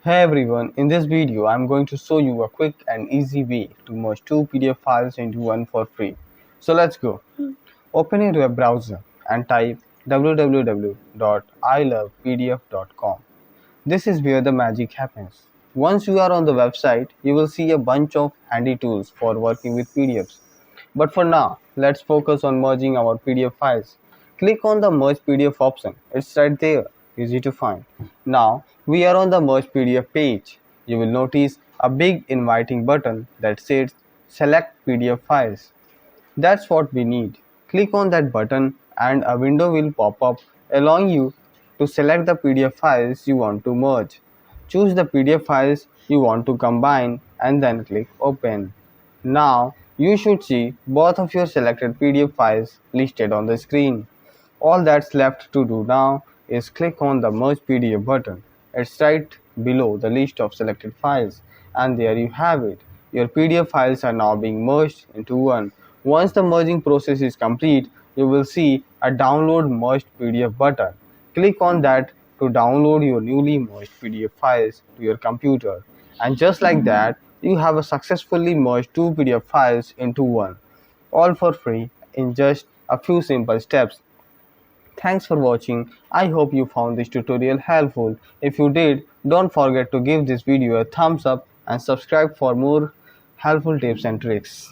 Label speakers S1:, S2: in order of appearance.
S1: Hey everyone, in this video I'm going to show you a quick and easy way to merge two PDF files into one for free. So let's go. Open your web browser and type www.ilovepdf.com. This is where the magic happens. Once you are on the website, you will see a bunch of handy tools for working with PDFs. But for now, let's focus on merging our PDF files. Click on the Merge PDF option. It's right there, easy to find. Now, we are on the Merge PDF page. You will notice a big inviting button that says Select PDF Files. That's what we need. Click on that button and a window will pop up allowing you to select the PDF files you want to merge. Choose the PDF files you want to combine and then click Open. Now you should see both of your selected PDF files listed on the screen. All that's left to do now is click on the Merge PDF button. It's right below the list of selected files, and there you have it. Your PDF files are now being merged into one. Once the merging process is complete, you will see a Download Merged PDF button. Click on that to download your newly merged PDF files to your computer. And just like that, you have successfully merged two PDF files into one, all for free in just a few simple steps. Thanks for watching. I hope you found this tutorial helpful. If you did, don't forget to give this video a thumbs up and subscribe for more helpful tips and tricks.